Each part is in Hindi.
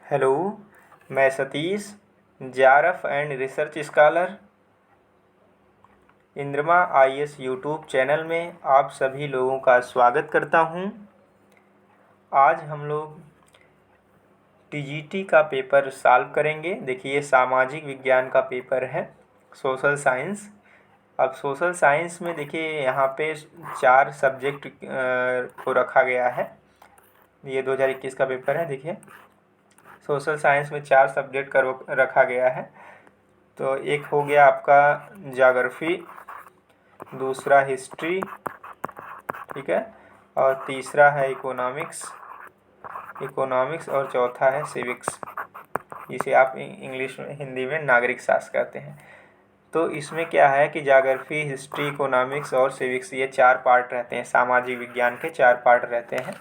हेलो, मैं Satish, JRF and research scholar, Indrama IAS YouTube channel में आप सभी लोगों का स्वागत करता हूं। आज हम लोग टीजीटी का पेपर सॉल्व करेंगे। देखिए, सामाजिक विज्ञान का पेपर है, सोशल साइंस। अब सोशल साइंस में देखिए यहाँ पे 4 सब्जेक्ट को रखा गया है। ये 2021 का पेपर है। देखिए, सोशल साइंस में 4 सब्जेक्ट का रखा गया है। तो एक हो गया आपका ज्योग्राफी, दूसरा हिस्ट्री, ठीक है, और तीसरा है इकोनॉमिक्स और चौथा है सिविक्स, जिसे आप इंग्लिश में हिंदी में नागरिक शास्त्र कहते हैं। तो इसमें क्या है कि ज्योग्राफी, हिस्ट्री, इकोनॉमिक्स और सिविक्स, ये 4 पार्ट रहते हैं। सामाजिक विज्ञान के 4 पार्ट रहते हैं।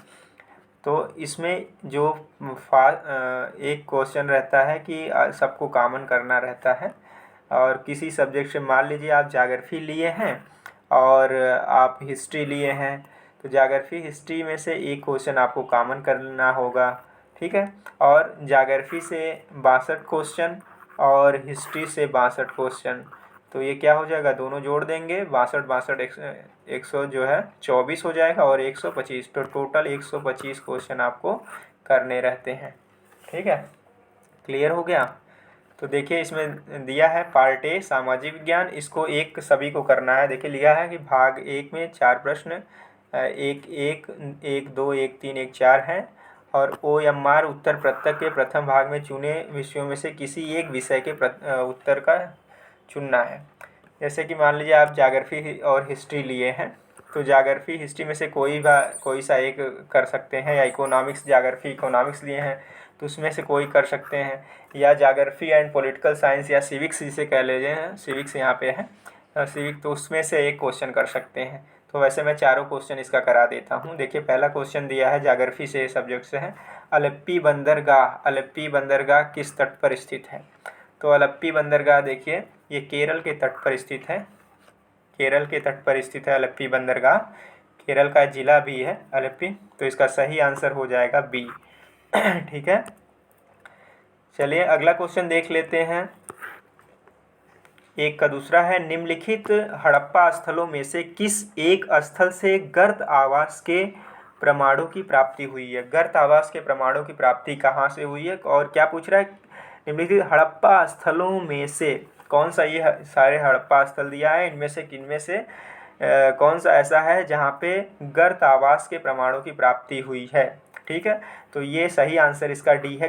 तो इसमें जो एक क्वेश्चन रहता है कि सबको कॉमन करना रहता है। और किसी सब्जेक्ट से, मान लीजिए आप ज्योग्राफी लिए हैं और आप हिस्ट्री लिए हैं, तो ज्योग्राफी हिस्ट्री में से एक क्वेश्चन आपको कॉमन करना होगा, ठीक है। और ज्योग्राफी से 62 क्वेश्चन और हिस्ट्री से 62 क्वेश्चन, तो ये क्या हो जाएगा, दोनों जोड़ देंगे, 62 100 जो है 24 हो जाएगा और 125, तो टोटल 125 क्वेश्चन आपको करने रहते हैं, ठीक है। क्लियर हो गया। तो देखिए, इसमें दिया है पार्ट ए सामाजिक विज्ञान, इसको एक सभी को करना है। देखिए लिया है कि भाग 1 में 4 प्रश्न, एक एक एक 2 1 3 1 4 हैं, और OMR उत्तर पृथक के प्रथम भाग में चुने विषयों में से किसी एक विषय के उत्तर का चुनना है। जैसे कि मान लीजिए आप ज्योग्राफी और हिस्ट्री लिए हैं, तो ज्योग्राफी हिस्ट्री में से कोई सा एक कर सकते हैं, या इकोनॉमिक्स ज्योग्राफी इकोनॉमिक्स लिए हैं तो उसमें से कोई कर सकते हैं, या ज्योग्राफी एंड पॉलिटिकल साइंस या सिविक्स जिसे कह लेते हैं, सिविक्स यहाँ पे है सिविक, तो उसमें से एक क्वेश्चन कर सकते हैं। तो वैसे मैं चारों क्वेश्चन इसका करा देता हूँ। देखिए, पहला क्वेश्चन दिया है, ज्योग्राफी से सब्जेक्ट से है, अलेप्पी बंदरगाह किस तट पर स्थित है। तो अलेप्पी बंदरगाह देखिए, ये केरल के तट पर स्थित है। केरल के तट पर स्थित है अलेप्पी बंदरगाह। केरल का जिला भी है अलेप्पी, तो इसका सही आंसर हो जाएगा बी। ठीक है, चलिए अगला क्वेश्चन देख लेते हैं। एक का दूसरा है, निम्नलिखित हड़प्पा स्थलों में से किस एक स्थल से गर्त आवास के प्रमाणों की प्राप्ति हुई है। गर्त आवास के प्रमाणों की प्राप्ति कहाँ से हुई है, और क्या पूछ रहा है, निम्नलिखित हड़प्पा स्थलों में से कौन सा, ये सारे हड़प्पा स्थल दिया है, इनमें से किनमें से कौन सा ऐसा है जहाँ पे गर्त आवास के प्रमाणों की प्राप्ति हुई है। ठीक है, तो ये सही आंसर इसका डी है,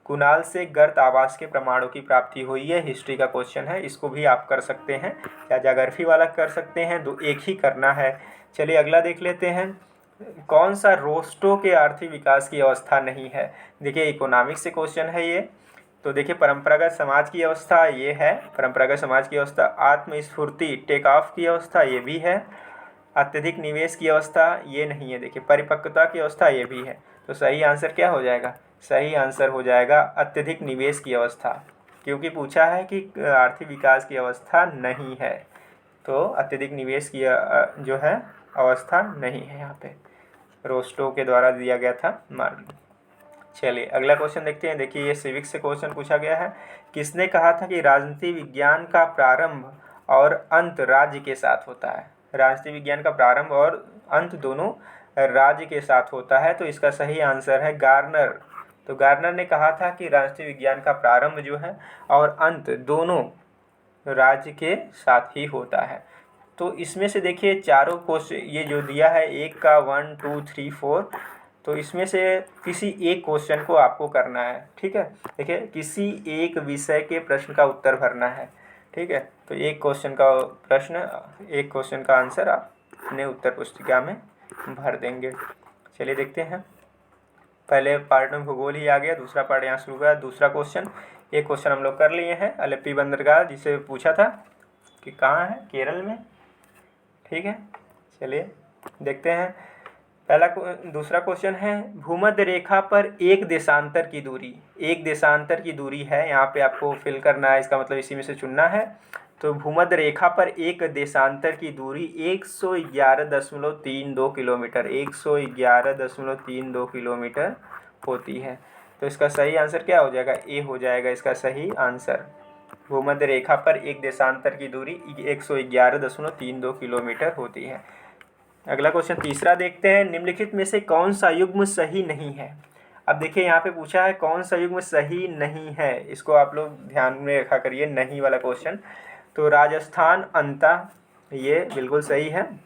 कुनाल से गर्त आवास के प्रमाणों की प्राप्ति हुई है। हिस्ट्री का क्वेश्चन है, इसको भी आप कर सकते हैं, या ज्योग्राफी वाला कर सकते हैं, दो एक ही करना है। चलिए अगला देख लेते हैं, कौन सा रोस्टो के आर्थिक विकास की अवस्था नहीं है। देखिए, इकोनॉमिक्स से क्वेश्चन है ये। तो देखिए, परंपरागत समाज की अवस्था ये है, परंपरागत समाज की अवस्था, आत्मस्फूर्ति टेक ऑफ की अवस्था ये भी है, अत्यधिक निवेश की अवस्था ये नहीं है। देखिए, परिपक्वता की अवस्था ये भी है। तो सही आंसर क्या हो जाएगा, सही आंसर हो जाएगा अत्यधिक निवेश की अवस्था, क्योंकि पूछा है कि आर्थिक विकास की अवस्था नहीं है, तो अत्यधिक निवेश की जो है अवस्था नहीं है यहाँ पे, रोस्टो के द्वारा दिया गया था मान। चलिए अगला क्वेश्चन देखते हैं। देखिए, ये सिविक्स से क्वेश्चन पूछा गया है, किसने कहा था कि राजनीति विज्ञान का प्रारंभ और अंत राज्य के साथ होता है। राजनीति विज्ञान का प्रारंभ और अंत दोनों राज्य के साथ होता है, तो इसका सही आंसर है गार्नर। तो गार्नर ने कहा था कि राजनीति विज्ञान का प्रारंभ जो है और अंत दोनों राज्य के साथ ही होता है। तो इसमें से देखिए चारों क्वेश्चन ये जो दिया है, एक का 1 2 3 4, तो इसमें से किसी एक क्वेश्चन को आपको करना है। ठीक है, देखिए किसी एक विषय के प्रश्न का उत्तर भरना है। ठीक है, तो एक क्वेश्चन का प्रश्न, एक क्वेश्चन का आंसर आप अपने उत्तर पुस्तिका में भर देंगे। चलिए देखते हैं, पहले पार्ट में भूगोल ही आ गया, दूसरा पार्ट यहाँ शुरू हुआ। दूसरा क्वेश्चन, एक क्वेश्चन हम लोग कर लिए हैं, अलेप्पी बंदरगाह जिसे पूछा था कि कहाँ है, केरल में। ठीक है, चलिए देखते हैं। दूसरा क्वेश्चन है, भूमध्य रेखा पर एक देशांतर की दूरी, एक देशांतर की दूरी है, यहाँ पे आपको फिल करना है, इसका मतलब इसी में से चुनना है। तो भूमध्य रेखा पर एक देशांतर की दूरी 111.32 किलोमीटर, 111.32 किलोमीटर होती है। तो इसका सही आंसर क्या हो जाएगा, ए हो जाएगा इसका सही आंसर। भूमध्य रेखा पर एक देशांतर की दूरी 111.32 किलोमीटर होती है। अगला क्वेश्चन तीसरा देखते हैं, निम्नलिखित में से कौन सा युग्म सही नहीं है। अब देखिए यहाँ पे पूछा है कौन सा युग्म सही नहीं है, इसको आप लोग ध्यान में रखा करिए, नहीं वाला क्वेश्चन। तो राजस्थान अंता, ये बिल्कुल सही है।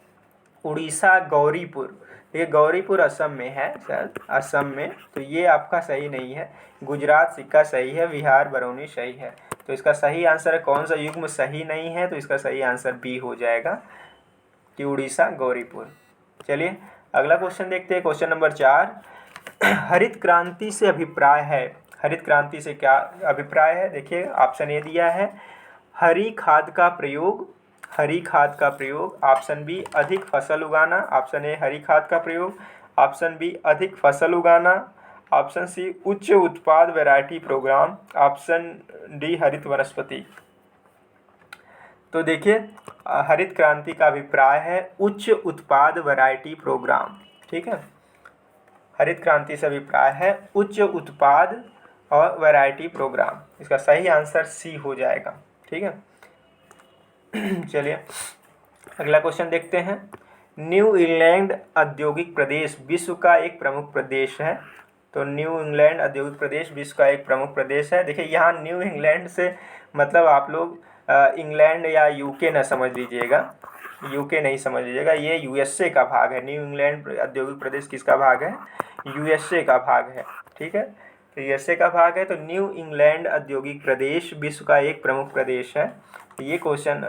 उड़ीसा गौरीपुर, ये गौरीपुर असम में है सर, असम में, तो ये आपका सही नहीं है। गुजरात सिक्का सही है, बिहार बरौनी सही है। तो इसका सही आंसर है, कौन सा युग्म सही नहीं है, तो इसका सही आंसर बी हो जाएगा कि उड़ीसा गौरीपुर। चलिए अगला क्वेश्चन देखते हैं, क्वेश्चन नंबर 4। हरित क्रांति से अभिप्राय है, हरित क्रांति से क्या अभिप्राय है, देखिए ऑप्शन ए दिया है हरी खाद का प्रयोग, हरी खाद का प्रयोग, ऑप्शन बी अधिक फसल उगाना, ऑप्शन ए हरी खाद का प्रयोग, ऑप्शन बी अधिक फसल उगाना, ऑप्शन सी उच्च उत्पाद वैरायटी प्रोग्राम, ऑप्शन डी हरित वनस्पति। तो देखिए हरित क्रांति का अभिप्राय है उच्च उत्पाद वैरायटी प्रोग्राम, ठीक है। हरित क्रांति से अभिप्राय है उच्च उत्पाद और वैरायटी प्रोग्राम, इसका सही आंसर सी हो जाएगा, ठीक है। चलिए अगला क्वेश्चन देखते हैं, न्यू इंग्लैंड औद्योगिक प्रदेश विश्व का एक प्रमुख प्रदेश है। तो न्यू इंग्लैंड औद्योगिक प्रदेश विश्व का एक प्रमुख प्रदेश है। देखिए यहाँ न्यू इंग्लैंड से मतलब आप लोग इंग्लैंड या यूके न समझ लीजिएगा, यूके नहीं समझ लीजिएगा, ये यूएसए का भाग है। न्यू इंग्लैंड औद्योगिक प्रदेश किसका भाग है, यूएसए का भाग है, ठीक है। तो यूएसए का भाग है, तो न्यू इंग्लैंड औद्योगिक प्रदेश विश्व का एक प्रमुख प्रदेश है। ये क्वेश्चन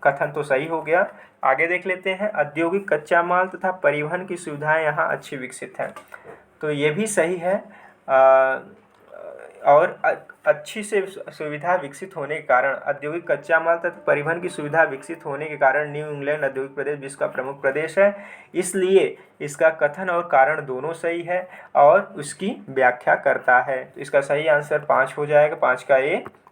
कथन तो सही हो गया। आगे देख लेते हैं, औद्योगिक कच्चा माल तथा परिवहन की सुविधाएं यहाँ अच्छी विकसित हैं, तो ये भी सही है। और अच्छी से सुविधा विकसित होने के कारण, औद्योगिक कच्चा माल तथा परिवहन की सुविधा विकसित होने के कारण न्यू इंग्लैंड औद्योगिक प्रदेश विश्व का प्रमुख प्रदेश है। इसलिए इसका कथन और कारण दोनों सही है और उसकी व्याख्या करता है। तो इसका सही आंसर 5 हो जाएगा,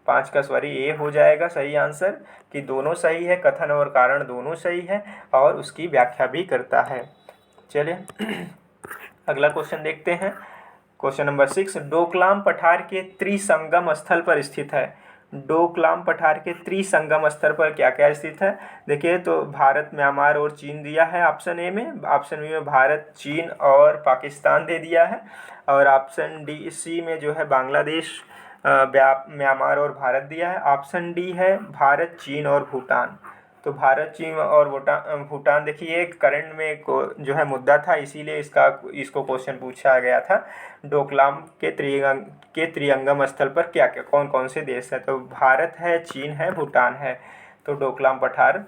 5 का सॉरी ए हो जाएगा सही आंसर, कि दोनों सही है, कथन और कारण दोनों सही है और उसकी व्याख्या भी करता है। चलिए अगला क्वेश्चन देखते हैं, क्वेश्चन नंबर 6, डोकलाम पठार के त्रिसंगम स्थल पर स्थित है। डोकलाम पठार के त्रिसंगम स्थल पर क्या क्या स्थित है, देखिए तो भारत, म्यांमार और चीन दिया है ऑप्शन ए में, ऑप्शन बी में भारत, चीन और पाकिस्तान दे दिया है, और ऑप्शन डी सी में जो है बांग्लादेश, म्यांमार और भारत दिया है, ऑप्शन डी है भारत, चीन और भूटान। तो भारत, चीन और भूटान देखिए करंट में जो है मुद्दा था, इसीलिए इसको क्वेश्चन पूछा गया था। डोकलाम के त्रिअंगम स्थल पर क्या क्या कौन कौन से देश हैं, तो भारत है, चीन है, भूटान है। तो डोकलाम पठार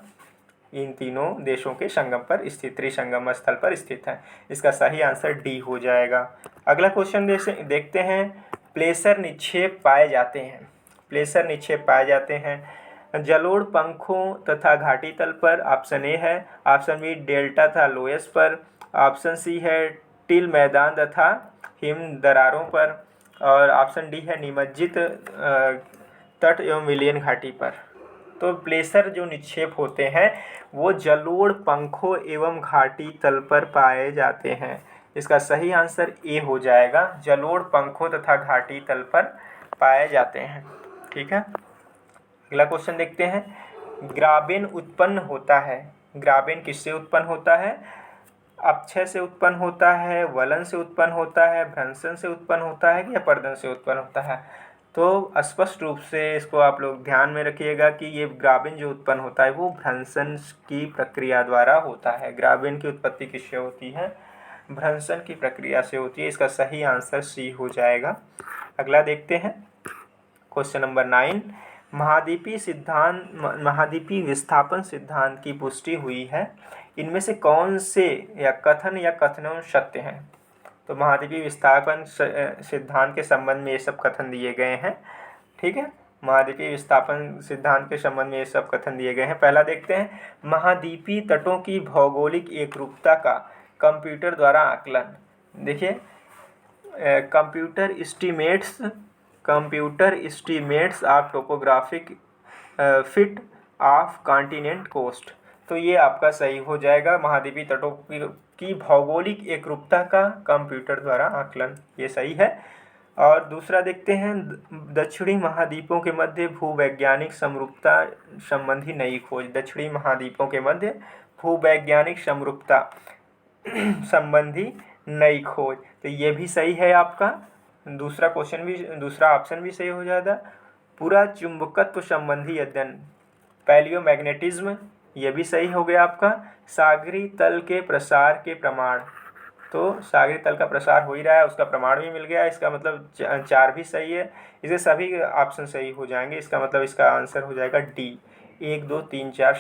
इन तीनों देशों के संगम पर स्थित, त्रिसंगम स्थल पर स्थित है। इसका सही आंसर डी हो जाएगा। अगला क्वेश्चन देखते हैं, प्लेसर निक्षेप पाए जाते हैं, प्लेसर निक्षेप पाए जाते हैं जलोढ़ पंखों तथा घाटी तल पर, ऑप्शन ए है, ऑप्शन बी डेल्टा तथा लोयस पर, ऑप्शन सी है टिल मैदान तथा हिम दरारों पर, और ऑप्शन डी है निमज्जित तट एवं विलियन घाटी पर। तो प्लेसर जो निक्षेप होते हैं वो जलोढ़ पंखों एवं घाटी तल पर पाए जाते हैं। इसका सही आंसर ए हो जाएगा, जलोढ़ पंखों तथा घाटी तल पर पाए जाते हैं, ठीक है। अगला क्वेश्चन देखते हैं, ग्राबेन उत्पन्न होता है, ग्राबेन किससे उत्पन्न होता है, अपक्षय से उत्पन्न होता है, वलन से उत्पन्न होता है, भ्रंशन से उत्पन्न होता है या पर्दन से उत्पन्न होता है। तो स्पष्ट रूप से इसको आप लोग ध्यान में रखिएगा कि ये ग्राबेन जो उत्पन्न होता है वो भ्रंशन की प्रक्रिया द्वारा होता है। ग्राबेन की उत्पत्ति किससे होती है, भ्रंशन की प्रक्रिया से होती है। इसका सही आंसर सी हो जाएगा। अगला देखते हैं, क्वेश्चन नंबर 9, महाद्वीपीय विस्थापन सिद्धांत की पुष्टि हुई है, इनमें से कौन से या कथनों सत्य हैं। तो महाद्वीपीय विस्थापन सिद्धांत के संबंध में ये सब कथन दिए गए हैं, ठीक है। महाद्वीपीय विस्थापन सिद्धांत के संबंध में ये सब कथन दिए गए हैं। पहला देखते हैं, महाद्वीपीय तटों की भौगोलिक एकरूपता का कंप्यूटर द्वारा आकलन। देखिए computer estimates of topographic fit of continent coast. तो ये आपका सही हो जाएगा, महाद्वीपीय तटों की भौगोलिक एकरूपता का कंप्यूटर द्वारा आकलन, ये सही है। और दूसरा देखते हैं, दक्षिणी महाद्वीपों के मध्य भूवैज्ञानिक समरूपता संबंधी नई खोज। दक्षिणी महाद्वीपों के मध्य भूवैज्ञानिक समरूपता संबंधी नई खोज, तो ये भी सही है आपका। दूसरा क्वेश्चन भी, दूसरा ऑप्शन भी सही हो जाता। पूरा चुंबकत्व संबंधी अध्ययन, पैलियोमैग्नेटिज्म, ये भी सही हो गया आपका। सागरी तल के प्रसार के प्रमाण, तो सागरी तल का प्रसार हो ही रहा है, उसका प्रमाण भी मिल गया, इसका मतलब 4 भी सही है। इसे सभी ऑप्शन सही हो जाएंगे, इसका मतलब इसका आंसर हो जाएगा डी। 1 2 3 4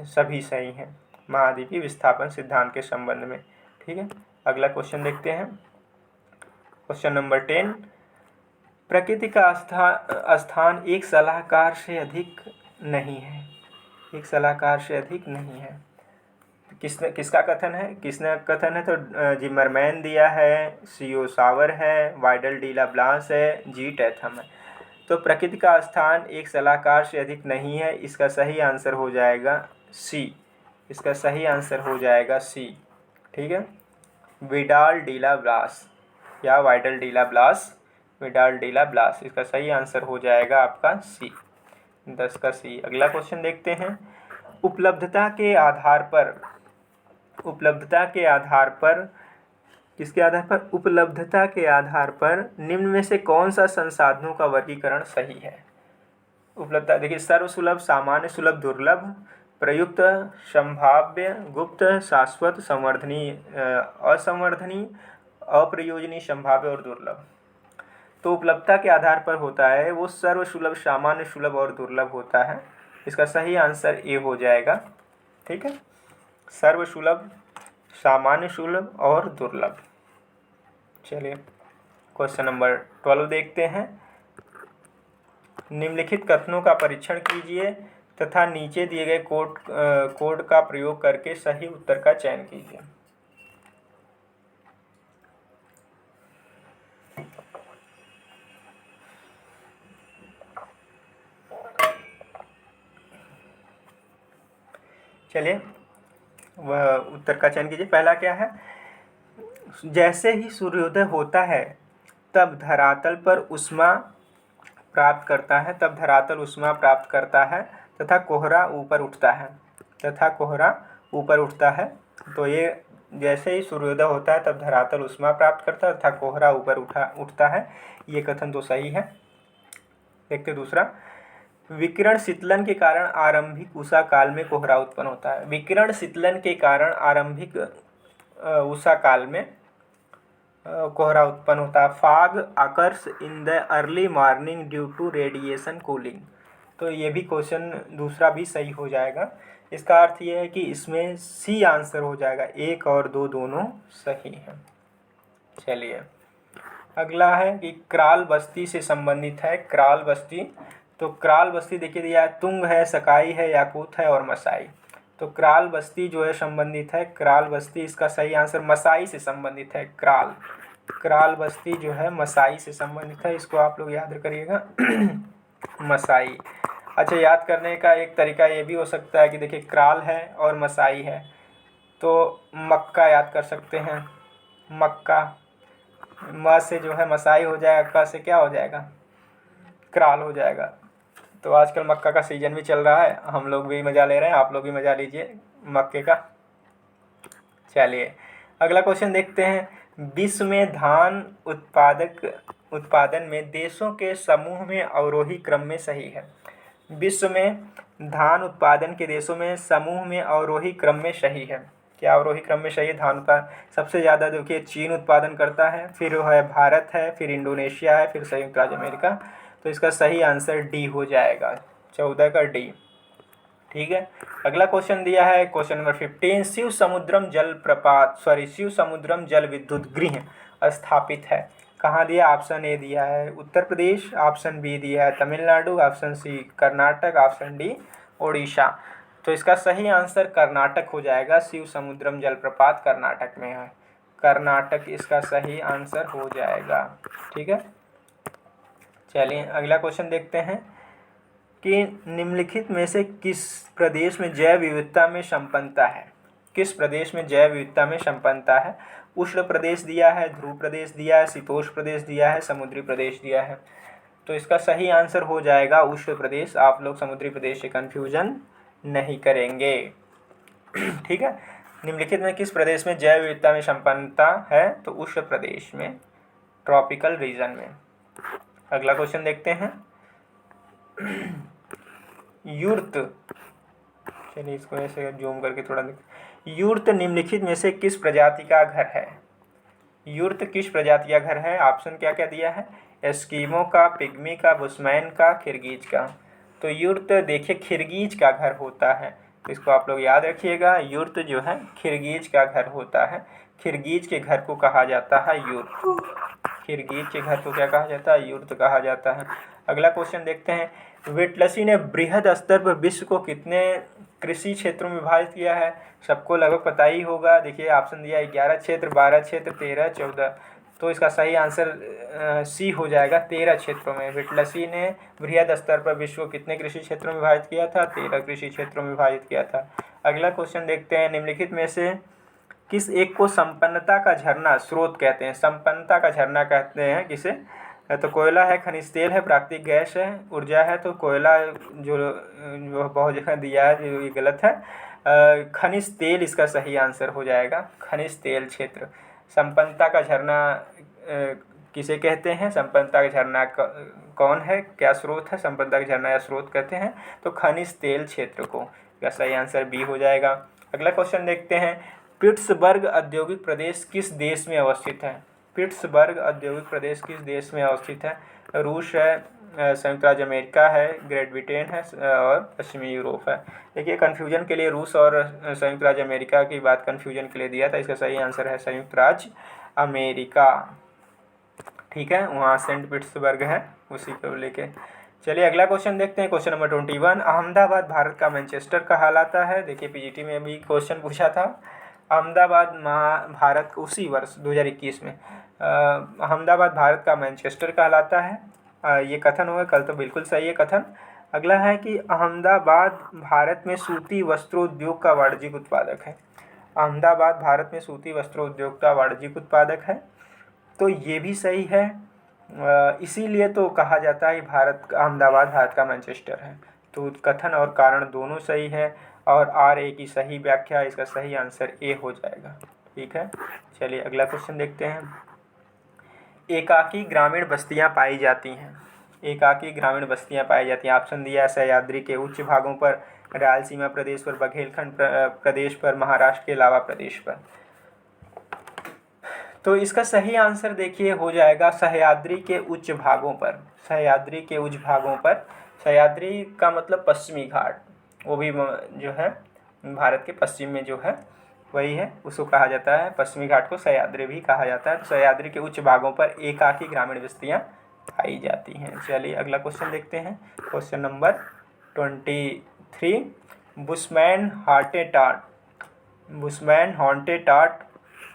सभी सही हैं महाद्वीपीय विस्थापन सिद्धांत के संबंध में। ठीक है, अगला क्वेश्चन देखते हैं। क्वेश्चन नंबर 10, प्रकृति का स्थान एक सलाहकार से अधिक नहीं है। एक सलाहकार से अधिक नहीं है, किसका कथन है? किसने कथन है? तो जिमरमैन दिया है, सीओ सावर है, वाइडल डी ला ब्लास है, जी टैथम है। तो प्रकृति का स्थान एक सलाहकार से अधिक नहीं है, इसका सही आंसर हो जाएगा सी। इसका सही आंसर हो जाएगा सी। ठीक है, विडाल डी ला ब्लास या वाइडल डी ला ब्लास, विडाल डी ला ब्लास, इसका सही आंसर हो जाएगा आपका सी, 10 का सी। अगला क्वेश्चन देखते हैं। उपलब्धता के आधार पर, उपलब्धता के आधार पर, किसके आधार पर? उपलब्धता के आधार पर निम्न में से कौन सा संसाधनों का वर्गीकरण सही है? उपलब्धता देखिए, सर्वसुलभ, सामान्य सुलभ, दुर्लभ, प्रयुक्त, संभाव्य, गुप्त, शाश्वत, संवर्धनीय, असंवर्धनीय, अप्रयोजनीय, संभाव्य और दुर्लभ। तो उपलब्धता के आधार पर होता है वो सर्वसुलभ, सामान्य सुलभ और दुर्लभ होता है। इसका सही आंसर ए हो जाएगा। ठीक है, सर्वसुलभ, सामान्य सुलभ और दुर्लभ। चलिए क्वेश्चन नंबर 12 देखते हैं। निम्नलिखित कथनों का परीक्षण कीजिए तथा नीचे दिए गए कोड का प्रयोग करके सही उत्तर का चयन कीजिए। चलिए वह उत्तर का चयन कीजिए। पहला क्या है? जैसे ही सूर्योदय होता है तब धरातल पर ऊष्मा प्राप्त करता है, तब धरातल ऊष्मा प्राप्त करता है तथा कोहरा ऊपर उठता है, तथा कोहरा ऊपर उठता है। तो ये जैसे ही सूर्योदय होता है तब धरातल ऊष्मा प्राप्त करता है तथा कोहरा ऊपर उठता है, ये कथन तो सही है। देखते दूसरा, विकिरण शीतलन के कारण आरंभिक उषा काल में कोहरा उत्पन्न होता है। विकिरण शीतलन के कारण आरंभिक उषा काल में कोहरा उत्पन्न होता है। Fog occurs in the early morning due to radiation cooling. तो ये भी क्वेश्चन दूसरा भी सही हो जाएगा। इसका अर्थ ये है कि इसमें सी आंसर हो जाएगा, 1 और 2 दोनों सही हैं। चलिए अगला है कि क्राल बस्ती से संबंधित है। क्राल बस्ती, तो क्राल बस्ती देखिए दिया है, तुंग है, सकाई है, याकूत है और मसाई। तो क्राल बस्ती जो है संबंधित है, क्राल बस्ती, इसका सही आंसर मसाई से संबंधित है। क्राल बस्ती जो है मसाई से संबंधित है, इसको आप लोग याद करिएगा मसाई। अच्छा, याद करने का एक तरीका ये भी हो सकता है कि देखिए क्राल है और मसाई है, तो मक्का याद कर सकते हैं। मक्का, म से जो है मसाई हो जाएगा, क से क्या हो जाएगा? क्राल हो जाएगा। तो आजकल मक्का का सीजन भी चल रहा है, हम लोग भी मज़ा ले रहे हैं, आप लोग भी मज़ा लीजिए मक्के का। चलिए अगला क्वेश्चन देखते हैं। विश्व में धान उत्पादन में देशों के समूह में अवरोही क्रम में सही है। विश्व में धान उत्पादन के देशों में समूह में अवरोही क्रम में सही है। क्या अवरोही क्रम में सही है? धान उत्पादन सबसे ज़्यादा देखिए चीन उत्पादन करता है, फिर है भारत है, फिर इंडोनेशिया है, फिर संयुक्त राज्य अमेरिका। तो इसका सही आंसर डी हो जाएगा, 14 का डी। ठीक है, अगला क्वेश्चन दिया है क्वेश्चन नंबर 15। शिव समुद्रम जल विद्युत गृह स्थापित है। कहाँ दिया? ऑप्शन ए दिया है उत्तर प्रदेश, ऑप्शन बी दिया है Tamil Nadu, option C Karnataka, option D Odisha. तो इसका सही आंसर कर्नाटक हो जाएगा। शिव समुद्रम जलप्रपात कर्नाटक में है, कर्नाटक इसका सही आंसर हो जाएगा। ठीक है, चलिए अगला क्वेश्चन देखते हैं कि निम्नलिखित में से किस प्रदेश में जैव विविधता में संपन्नता है? किस प्रदेश में जैव विविधता में संपन्नता है? उष्ण प्रदेश दिया है, ध्रुव प्रदेश दिया है, शीतोष्ण प्रदेश दिया है, समुद्री प्रदेश दिया है। तो इसका सही आंसर हो जाएगा उष्ण प्रदेश। आप लोग समुद्री प्रदेश से कन्फ्यूजन नहीं करेंगे। ठीक है। निम्नलिखित में किस प्रदेश में जैव विविधता में संपन्नता है? तो उष्ण प्रदेश में, ट्रॉपिकल रीजन में। अगला क्वेश्चन देखते हैं। यूर्त, चलिए इसको ऐसे जूम करके थोड़ा देख। यूर्त निम्नलिखित में से किस प्रजाति का घर है? यूर्त किस प्रजाति का घर है? ऑप्शन क्या क्या दिया है? एस्किमो का, पिग्मी का, बुशमैन का, खिरगीज का। तो यूर्त देखिए खिरगीज का घर होता है, तो इसको आप लोग याद रखिएगा। यूर्त जो है खिरगीज का घर होता है। खिरगीज के घर को कहा जाता है यूर्त। खिरगीज के घर को क्या कहा जाता है? यूर्त कहा जाता है। अगला क्वेश्चन देखते हैं। व्हिटलसी ने बृहद स्तर पर विश्व को कितने कृषि क्षेत्रों में विभाजित किया है? सबको लगभग पता ही होगा। देखिए ऑप्शन दिया है 11 क्षेत्र, 12 क्षेत्र, 13, 14। तो इसका सही आंसर सी हो जाएगा, 13 क्षेत्रों में। व्हिटलसी ने बृहद स्तर पर विश्व को कितने कृषि क्षेत्रों में विभाजित किया था? 13 कृषि क्षेत्रों में विभाजित किया था। अगला क्वेश्चन देखते हैं। निम्नलिखित में से किस एक को संपन्नता का झरना स्रोत कहते हैं? संपन्नता का झरना कहते हैं किसे? तो कोयला है, खनिज तेल है, प्राकृतिक गैस है, ऊर्जा है। तो कोयला जो बहुत जगह दिया है, जो ये गलत है। खनिज तेल इसका सही आंसर हो जाएगा, खनिज तेल क्षेत्र। संपन्नता का झरना किसे कहते हैं? संपन्नता का झरना कौन है, क्या स्रोत है? संपन्नता का झरना या स्रोत कहते हैं तो खनिज तेल क्षेत्र को। इसका सही आंसर बी हो जाएगा। अगला क्वेश्चन देखते हैं। पिट्सबर्ग औद्योगिक प्रदेश किस देश में अवस्थित है? पिट्सबर्ग औद्योगिक प्रदेश किस देश में अवस्थित है? रूस है, संयुक्त राज्य अमेरिका है, ग्रेट ब्रिटेन है और पश्चिमी यूरोप है। देखिए कन्फ्यूजन के लिए रूस और संयुक्त राज्य अमेरिका की बात कन्फ्यूजन के लिए दिया था। इसका सही आंसर है संयुक्त राज्य अमेरिका। ठीक है, वहाँ सेंट पीटर्सबर्ग है, उसी को लेके। चलिए अगला क्वेश्चन देखते हैं। Question number 21। अहमदाबाद भारत का मैनचेस्टर कहलाता है। देखिए पीजीटी में भी क्वेश्चन पूछा था। अहमदाबाद भारत उसी वर्ष 2021 में अहमदाबाद भारत का मैनचेस्टर कहलाता है। ये कथन हुआ, कल तो बिल्कुल सही है कथन। अगला है कि अहमदाबाद भारत में सूती वस्त्रोद्योग का वाणिज्यिक उत्पादक है। अहमदाबाद भारत में सूती वस्त्रोद्योग का वाणिज्यिक उत्पादक है, तो ये भी सही है। इसीलिए तो कहा जाता है भारत अहमदाबाद भारत का मैनचेस्टर है। तो कथन और कारण दोनों सही है और आर ए की सही व्याख्या, इसका सही आंसर ए हो जाएगा। ठीक है, चलिए अगला क्वेश्चन देखते हैं। एकाकी ग्रामीण बस्तियां पाई जाती हैं। एकाकी ग्रामीण बस्तियां पाई जाती हैं। ऑप्शन दिया है सह्याद्री के उच्च भागों पर, रायलसीमा प्रदेश पर, बघेलखंड प्रदेश पर, महाराष्ट्र के लावा प्रदेश पर। तो इसका सही आंसर देखिए हो जाएगा सह्याद्री के उच्च भागों पर। सह्याद्री के उच्च भागों पर, सह्याद्री का मतलब पश्चिमी घाट, वो भी जो है भारत के पश्चिम में जो है वही है, उसको कहा जाता है पश्चिमी घाट को सह्याद्री भी कहा जाता है। तो सह्याद्री के उच्च भागों पर एकाकी ग्रामीण बस्तियाँ पाई जाती हैं। चलिए अगला क्वेश्चन देखते हैं। Question number 23। बुशमैन हॉटेटाट, बुशमैन हॉटेटाट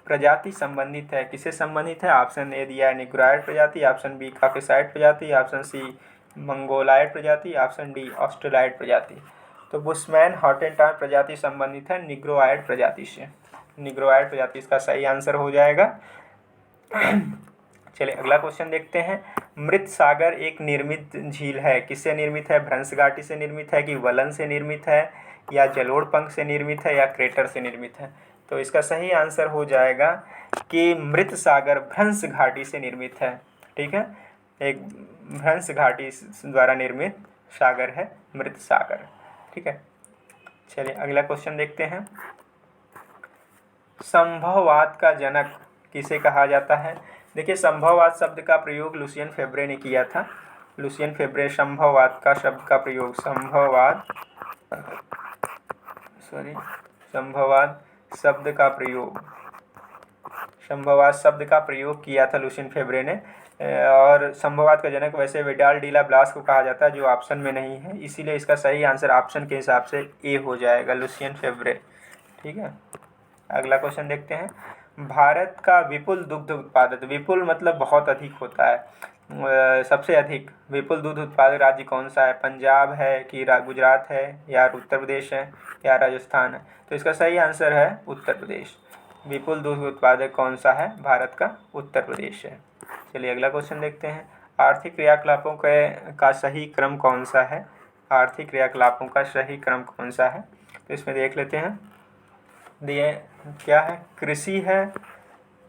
प्रजाति संबंधित है, किसे संबंधित है? ऑप्शन ए दिया है निग्रोइड प्रजाति, ऑप्शन बी काकेसाइड प्रजाति, ऑप्शन सी मंगोलाइड प्रजाति, ऑप्शन डी ऑस्ट्रेलाइड प्रजाति। तो बुशमैन हॉटेटाट प्रजाति संबंधित है निग्रोइड प्रजाति से। निग्रोइड प्रजाति इसका सही आंसर हो जाएगा। चलिए अगला क्वेश्चन देखते हैं। मृत सागर एक निर्मित झील है, किससे निर्मित है? भ्रंश घाटी से निर्मित है कि वलन से निर्मित है या जलोढ़ पंख से निर्मित है या क्रेटर से निर्मित है? तो इसका सही आंसर हो जाएगा कि मृत सागर भ्रंश घाटी से निर्मित है। ठीक है, एक भ्रंश घाटी द्वारा निर्मित सागर है मृत सागर। ठीक है, चलिए अगला क्वेश्चन देखते हैं। संभववाद का जनक किसे कहा जाता है? देखिए संभववाद शब्द का प्रयोग लुसियन फेब्रे ने किया था। लुसियन फेब्रे संभववाद का शब्द का प्रयोग, संभववाद शब्द का प्रयोग, संभववाद शब्द का प्रयोग किया था लुसियन फेब्रे ने। और संभववाद का जनक वैसे विडाल डी ला ब्लास को कहा जाता है, जो ऑप्शन में नहीं है, इसीलिए इसका सही आंसर ऑप्शन के हिसाब से ए हो जाएगा, लुसियन फेब्रे। ठीक है, अगला क्वेश्चन देखते हैं। भारत का विपुल दुग्ध उत्पादक, विपुल मतलब बहुत अधिक होता है, सबसे अधिक विपुल दूध उत्पादक राज्य कौन सा है? पंजाब है कि गुजरात है या उत्तर प्रदेश है या राजस्थान है? तो इसका सही आंसर है उत्तर प्रदेश। विपुल दूध उत्पादक कौन सा है? भारत का उत्तर प्रदेश है। चलिए अगला क्वेश्चन देखते हैं। आर्थिक क्रियाकलापों का सही क्रम कौन सा है? आर्थिक क्रियाकलापों का सही क्रम कौन सा है? तो इसमें देख लेते हैं। दिए क्या है? कृषि है,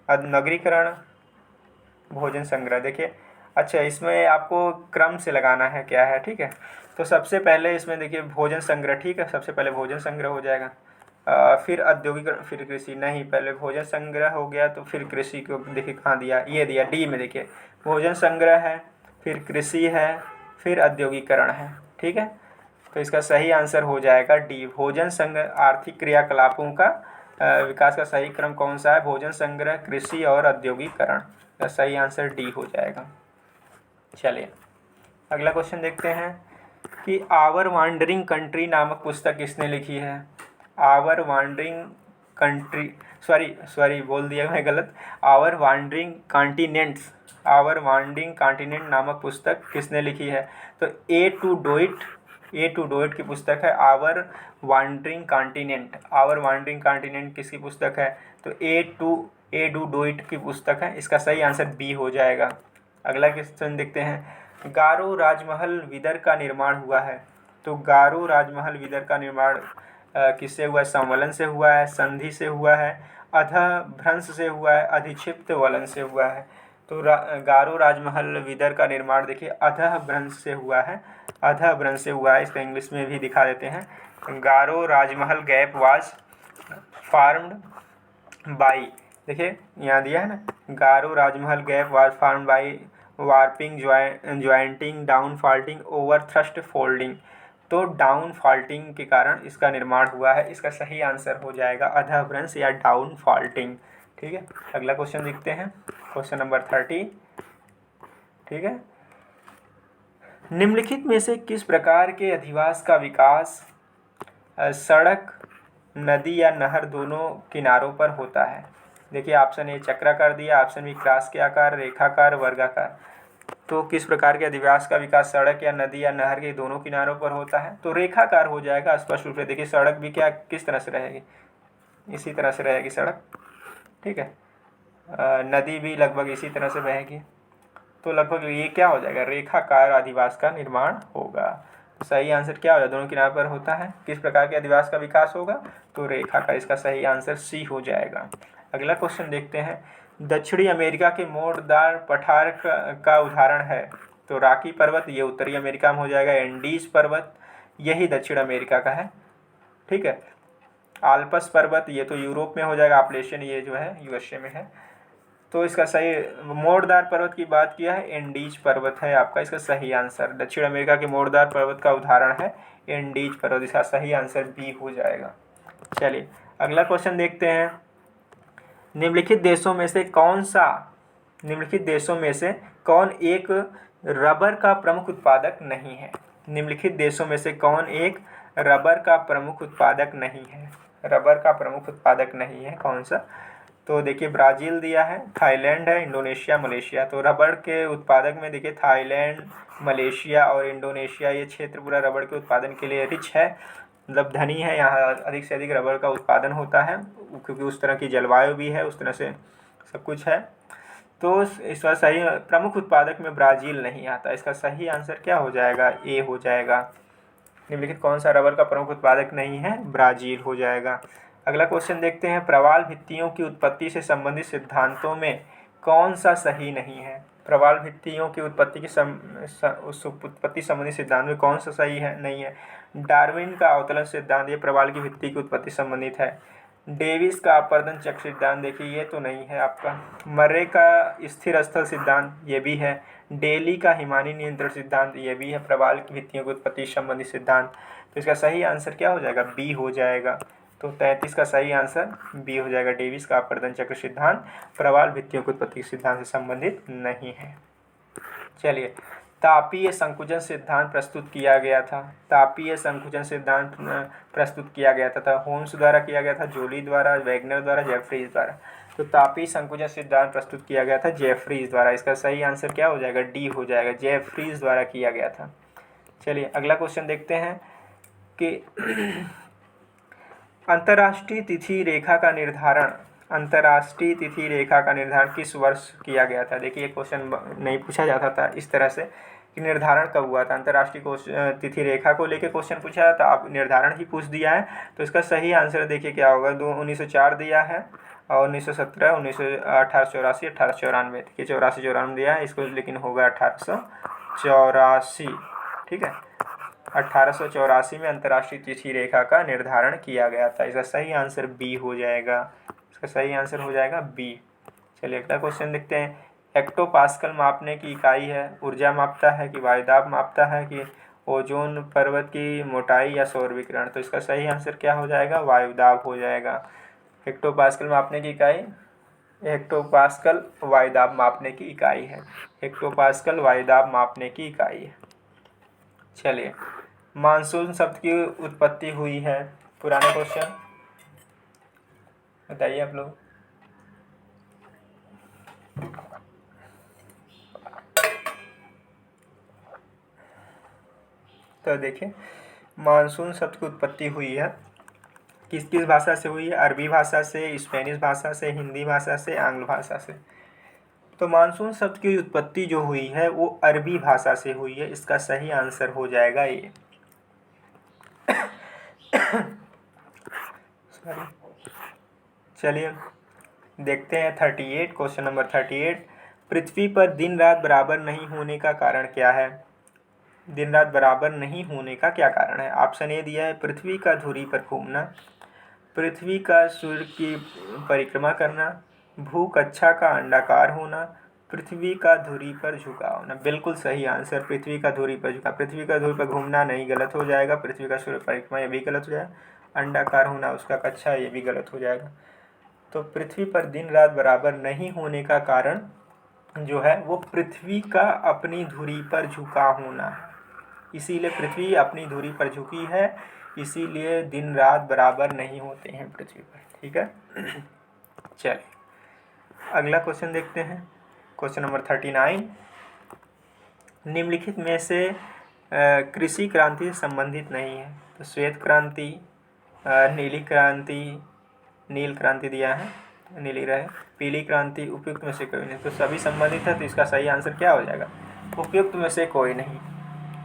नगरीकरण, भोजन संग्रह। देखिए अच्छा, इसमें आपको क्रम से लगाना है क्या है, ठीक है। तो सबसे पहले इसमें देखिए भोजन संग्रह, ठीक है, सबसे पहले भोजन संग्रह हो जाएगा। फिर औद्योगिकरण, फिर कृषि। नहीं, पहले भोजन संग्रह हो गया तो फिर कृषि को देखिए कहाँ दिया, ये दिया डी में। देखिए भोजन संग्रह है, फिर कृषि है, फिर औद्योगिकरण है, ठीक है। तो इसका सही आंसर हो जाएगा डी, भोजन संग्रह। आर्थिक क्रियाकलापों का विकास का सही क्रम कौन सा है? भोजन संग्रह, कृषि और औद्योगिकरण। का सही आंसर डी हो जाएगा। चलिए अगला क्वेश्चन देखते हैं कि आवर वांडरिंग कंट्री नामक पुस्तक किसने लिखी है? आवर वांडरिंग कंट्री, सॉरी बोल दिया मैं गलत। Our wandering continents, our wandering continent नामक पुस्तक किसने लिखी है? तो ए टू डोइट की पुस्तक है our wandering continent. Our wandering continent किसकी पुस्तक है? तो ए डू डोइट की पुस्तक है। इसका सही आंसर बी हो जाएगा। अगला क्वेश्चन देखते हैं। गारो राजमहल विदर का निर्माण हुआ है। तो गारो राजमहल विदर का निर्माण किससे हुआ है? संवलन से हुआ है, संधि से हुआ है, अधभ्रंश से हुआ है, अधिक्षिप्त वलन से हुआ है। तो गारो राजमहल विदर का निर्माण देखिए अधभ्रंश से हुआ है, अधभ्रंश से हुआ है। इसका इंग्लिश में भी दिखा देते हैं। गारो Rajmahal gap was formed by, देखिए यहाँ दिया है ना, Garo Rajmahal gap was formed by warping, jointing, down faulting, over thrust folding. तो डाउन फॉल्टिंग के कारण इसका निर्माण हुआ है। इसका सही आंसर हो जाएगा अधभ्रंश या डाउन फॉल्टिंग, ठीक है। अगला क्वेश्चन देखते हैं, क्वेश्चन नंबर 30, ठीक है। निम्नलिखित में से किस प्रकार के अधिवास का विकास सड़क, नदी या नहर दोनों किनारों पर होता है? देखिए ऑप्शन ए चक्राकार दिया, ऑप्शन बी क्रॉस के आकार, रेखाकार, वर्गाकार। तो किस प्रकार के अधिवास का विकास सड़क या नदी या नहर के दोनों किनारों पर होता है? तो रेखाकार हो जाएगा स्पष्ट रूप से। देखिए सड़क भी क्या किस तरह से रहेगी? इसी तरह से रहेगी सड़क, ठीक है। नदी भी लगभग इसी तरह से बहेगी। तो लगभग ये क्या हो जाएगा? रेखाकार अधिवास का निर्माण होगा। तो सही आंसर क्या हो जाएगा? दोनों किनारों पर होता है। किस प्रकार के अधिवास का विकास होगा? तो रेखाकार। इसका सही आंसर सी हो जाएगा। अगला क्वेश्चन देखते हैं। दक्षिणी अमेरिका के मोड़दार पठार का उदाहरण है। तो रॉकी पर्वत ये उत्तरी अमेरिका में हो जाएगा, एंडीज पर्वत यही दक्षिण अमेरिका का है, ठीक है। आल्प्स पर्वत ये तो यूरोप में हो जाएगा, आपलेशियन ये जो है यूएसए में है। तो इसका सही, मोड़दार पर्वत की बात किया है, एंडीज पर्वत है आपका इसका सही आंसर। दक्षिण अमेरिका के मोड़दार पर्वत का उदाहरण है एंडीज पर्वत। इसका सही आंसर बी हो जाएगा। चलिए अगला क्वेश्चन देखते हैं। निम्नलिखित देशों में से कौन एक रबर का प्रमुख उत्पादक नहीं है? निम्नलिखित देशों में से कौन एक रबर का प्रमुख उत्पादक नहीं है? रबर का प्रमुख उत्पादक नहीं है कौन सा? तो देखिए ब्राज़ील दिया है, थाईलैंड है, इंडोनेशिया, मलेशिया। तो रबर के उत्पादक में देखिए थाईलैंड, मलेशिया और इंडोनेशिया ये क्षेत्र पूरा रबर के उत्पादन के लिए रिच है, मतलब धनी है। यहाँ अधिक से अधिक रबर का उत्पादन होता है क्योंकि उस तरह की जलवायु भी है, उस तरह से सब कुछ है। तो इसका सही प्रमुख उत्पादक में ब्राज़ील नहीं आता। इसका सही आंसर क्या हो जाएगा? ए हो जाएगा। निम्नलिखित कौन सा रबर का प्रमुख उत्पादक नहीं है? ब्राज़ील हो जाएगा। अगला क्वेश्चन देखते हैं। प्रवाल भित्तियों की उत्पत्ति से संबंधित सिद्धांतों में कौन सा सही नहीं है? प्रवाल भित्तियों की उत्पत्ति उत्पत्ति संबंधित सिद्धांत में कौन सा सही है नहीं है? डार्विन का अवतरण सिद्धांत ये प्रवाल की भित्ति की उत्पत्ति संबंधित है। डेविस का अपवर्तन चक्र सिद्धांत देखिए ये तो नहीं है आपका। मर्रे का स्थिर स्थल सिद्धांत ये भी है। डेली का हिमानी नियंत्रण सिद्धांत ये भी है प्रवाल की भित्तियों की उत्पत्ति संबंधित सिद्धांत। तो इसका सही आंसर क्या हो जाएगा? बी हो जाएगा। तो 33 का सही आंसर बी हो जाएगा। डेविस का अपवर्तन चक्र सिद्धांत प्रवाल भित्तियों की उत्पत्ति सिद्धांत से संबंधित नहीं है। चलिए तापीय संकुचन सिद्धांत प्रस्तुत किया गया था। तापीय संकुचन सिद्धांत प्रस्तुत किया गया था होम्स द्वारा किया गया था, जोली द्वारा, वैगनर द्वारा, जेफरीज द्वारा। तो तापीय संकुचन सिद्धांत प्रस्तुत किया गया था जेफरीज द्वारा। इसका सही आंसर क्या हो जाएगा? डी हो जाएगा, जेफरीज द्वारा किया गया था। चलिए अगला क्वेश्चन देखते हैं कि अंतर्राष्ट्रीय तिथि रेखा का निर्धारण अंतर्राष्ट्रीय तिथि रेखा का निर्धारण किस वर्ष किया गया था? देखिए, क्वेश्चन नहीं पूछा जाता था इस तरह से कि निर्धारण कब हुआ था। अंतर्राष्ट्रीय तिथि रेखा को लेकर क्वेश्चन पूछा जाता, आप निर्धारण ही पूछ दिया है। तो इसका सही आंसर देखिए क्या होगा, 1904 दिया है और 1917, 1884, 1894। देखिए 84, 94 दिया है इसको, लेकिन होगा 1884। ठीक है, 1884 में अंतर्राष्ट्रीय तिथि रेखा का निर्धारण किया गया था। इसका सही आंसर बी हो जाएगा। इसका सही आंसर हो जाएगा बी। चलिए अगला क्वेश्चन देखते हैं। हेक्टोपास्कल मापने की इकाई है, ऊर्जा मापता है कि वायुदाब मापता है कि ओजोन परत की मोटाई या सौर विकिरण? तो इसका सही आंसर क्या हो जाएगा, वायुदाब हो जाएगा। हेक्टोपास्कल मापने की इकाई, हेक्टोपास्कल वायुदाब मापने की इकाई है। हेक्टोपास्कल वायुदाब मापने की इकाई है। चलिए, मानसून शब्द की उत्पत्ति हुई है, पुराने क्वेश्चन बताइए आप लोग। तो देखिए, मानसून शब्द की उत्पत्ति हुई है, किस किस भाषा से हुई है? अरबी भाषा से, स्पेनिश भाषा से, हिंदी भाषा से, आंग्ल भाषा से। तो मानसून शब्द की उत्पत्ति जो हुई है वो अरबी भाषा से हुई है। इसका सही आंसर हो जाएगा ये। चलिए देखते हैं 38, क्वेश्चन नंबर 38। पृथ्वी पर दिन रात बराबर नहीं होने का कारण क्या है? दिन रात बराबर नहीं होने का क्या कारण है? ऑप्शन ए दिया है, पृथ्वी का धुरी पर घूमना, पृथ्वी का सूर्य की परिक्रमा करना, भूकक्षा का अंडाकार होना, पृथ्वी का धुरी पर झुका होना। बिल्कुल सही आंसर, पृथ्वी का धुरी पर झुका। पृथ्वी का धुरी पर घूमना नहीं, गलत हो जाएगा। पृथ्वी का सूर्य परिक्रमा, ये भी गलत हो जाएगा। अंडाकार होना उसका कक्षा, ये भी गलत हो जाएगा। तो पृथ्वी पर दिन रात बराबर नहीं होने का कारण जो है वो पृथ्वी का अपनी धुरी पर झुका होना है। इसीलिए पृथ्वी अपनी धुरी पर झुकी है, इसीलिए दिन रात बराबर नहीं होते हैं पृथ्वी पर। ठीक है। चलिए अगला क्वेश्चन देखते हैं, क्वेश्चन नंबर 39। निम्नलिखित में से कृषि क्रांति से संबंधित नहीं है। तो श्वेत क्रांति, नीली क्रांति, नील क्रांति दिया है, नीली रहे, पीली क्रांति, उपयुक्त में से कोई नहीं। तो सभी संबंधित है, तो इसका सही आंसर क्या हो जाएगा, उपयुक्त में से कोई नहीं।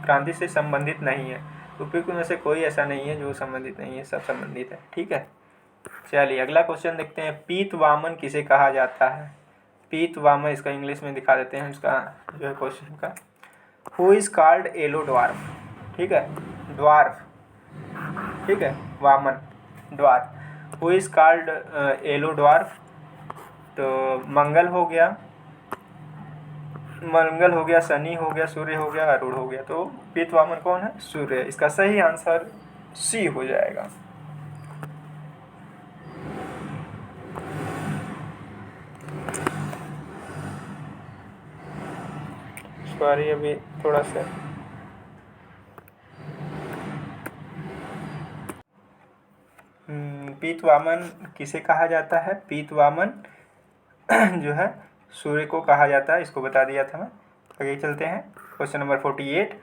क्रांति से संबंधित नहीं है, उपयुक्त में से कोई ऐसा नहीं है जो संबंधित नहीं है, सब संबंधित है। ठीक है। चलिए अगला क्वेश्चन देखते हैं। पीत वामन किसे कहा जाता है? पीत वामन, इसका इंग्लिश में दिखा देते हैं इसका जो है क्वेश्चन का। Who is called yellow dwarf? ठीक है, ड्वार्फ, ठीक है, वामन dwarf. Who is called yellow dwarf? तो मंगल हो गया, मंगल हो गया, शनि हो गया, सूर्य हो गया, अरुण हो गया। तो पीत वामन कौन है? सूर्य। इसका सही आंसर सी हो जाएगा। सॉरी अभी थोड़ा सा पीत वामन किसे कहा जाता है? पीत वामन जो है सूर्य को कहा जाता है, इसको बता दिया था मैं। आगे चलते हैं, क्वेश्चन नंबर 48।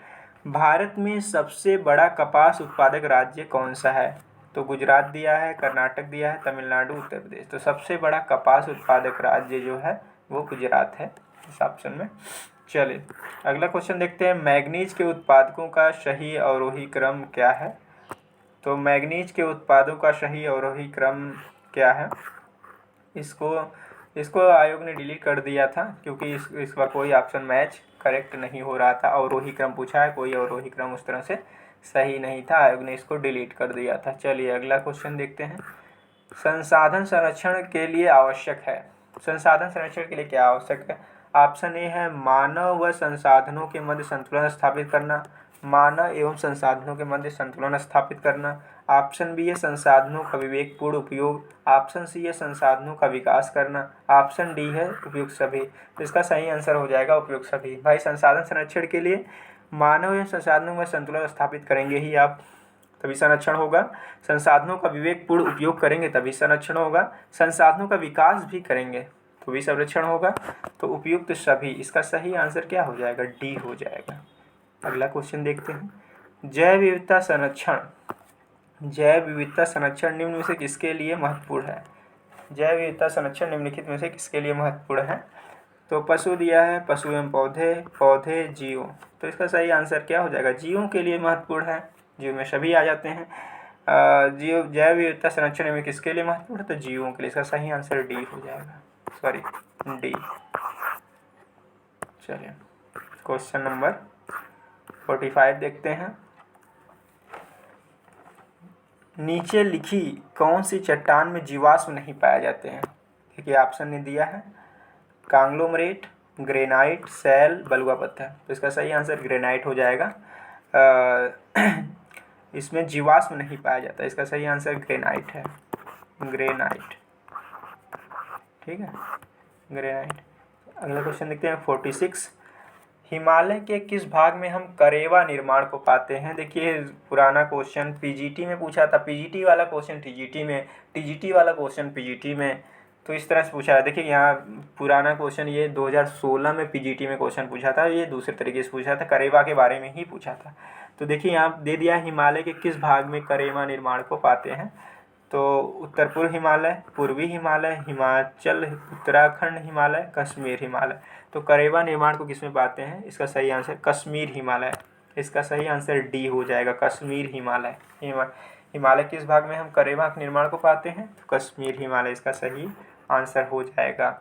भारत में सबसे बड़ा कपास उत्पादक राज्य कौन सा है? तो गुजरात दिया है, कर्नाटक दिया है, तमिलनाडु, उत्तर प्रदेश। तो सबसे बड़ा कपास उत्पादक राज्य जो है वो गुजरात है इस ऑप्शन में। चलिए अगला क्वेश्चन देखते हैं। मैग्नीज के उत्पादकों का सही अवरोही क्रम क्या है? तो मैग्नीज के उत्पादों का सही अवरोही क्रम क्या है? इसको आयोग ने डिलीट कर दिया था क्योंकि इसका कोई ऑप्शन मैच करेक्ट नहीं हो रहा था। अवरोही क्रम पूछा है, कोई अवरोही क्रम उस तरह से सही नहीं था, आयोग ने इसको डिलीट कर दिया था। चलिए अगला क्वेश्चन देखते हैं। संसाधन संरक्षण के लिए आवश्यक है। संसाधन संरक्षण के लिए क्या आवश्यक है? ऑप्शन ए है मानव व संसाधनों के मध्य संतुलन स्थापित करना, मानव एवं संसाधनों के मध्य संतुलन स्थापित करना। ऑप्शन बी है संसाधनों का विवेकपूर्ण उपयोग। ऑप्शन सी है संसाधनों का विकास करना। ऑप्शन डी है उपयुक्त सभी। तो इसका सही आंसर हो जाएगा उपयुक्त सभी। भाई संसाधन संरक्षण के लिए मानव एवं संसाधनों में संतुलन स्थापित करेंगे ही आप, तभी संरक्षण होगा। संसाधनों का विवेकपूर्ण उपयोग करेंगे तभी संरक्षण होगा। संसाधनों का विकास भी करेंगे तो भी संरक्षण होगा। तो उपयुक्त सभी, इसका सही आंसर क्या हो जाएगा, डी हो जाएगा। अगला क्वेश्चन देखते हैं। जैव विविधता संरक्षण, जैव विविधता संरक्षण निम्न में से किसके लिए महत्वपूर्ण है? जैव विविधता संरक्षण निम्नलिखित में से किसके लिए महत्वपूर्ण है? तो पशु दिया है, पशु एवं पौधे, पौधे, जीव। तो इसका सही आंसर क्या हो जाएगा? जीवों के लिए महत्वपूर्ण है। जीव में सभी आ जाते हैं। जीव जैव विविधता संरक्षण में किसके लिए महत्वपूर्ण है? तो जीवों के लिए। इसका सही आंसर डी हो जाएगा, सॉरी डी। चलिए क्वेश्चन नंबर 45 देखते हैं। नीचे लिखी कौन सी चट्टान में जीवाश्म नहीं पाए जाते हैं? देखिए ऑप्शन ने दिया है कांग्लोमरेट, ग्रेनाइट, शैल, बलुआ पत्थर। तो इसका सही आंसर ग्रेनाइट हो जाएगा। इसमें जीवाश्म नहीं पाया जाता, इसका सही आंसर ग्रेनाइट है, ग्रेनाइट। ठीक है, ग्रेनाइट। अगला क्वेश्चन देखते हैं 46। हिमालय के किस भाग में हम करेवा निर्माण को पाते हैं? देखिए पुराना क्वेश्चन पीजीटी में पूछा था, पीजीटी वाला क्वेश्चन टीजीटी में, टीजीटी वाला क्वेश्चन पीजीटी में, तो इस तरह से पूछा है। देखिए यहाँ पुराना क्वेश्चन ये 2016 में पीजीटी में क्वेश्चन पूछा था, ये दूसरे तरीके से पूछा था, करेवा के बारे में ही पूछा था। तो देखिए यहाँ दे दिया हिमालय के किस भाग में करेवा निर्माण को पाते हैं? तो उत्तर पूर्व हिमालय, पूर्वी हिमालय, हिमाचल, उत्तराखंड हिमालय, कश्मीर हिमालय। तो करेवा निर्माण को किसमें पाते हैं? इसका सही आंसर कश्मीर हिमालय। इसका सही आंसर डी हो जाएगा, कश्मीर हिमालय। हिमालय किस भाग में हम करेवा निर्माण को पाते हैं? तो कश्मीर हिमालय इसका सही आंसर हो जाएगा।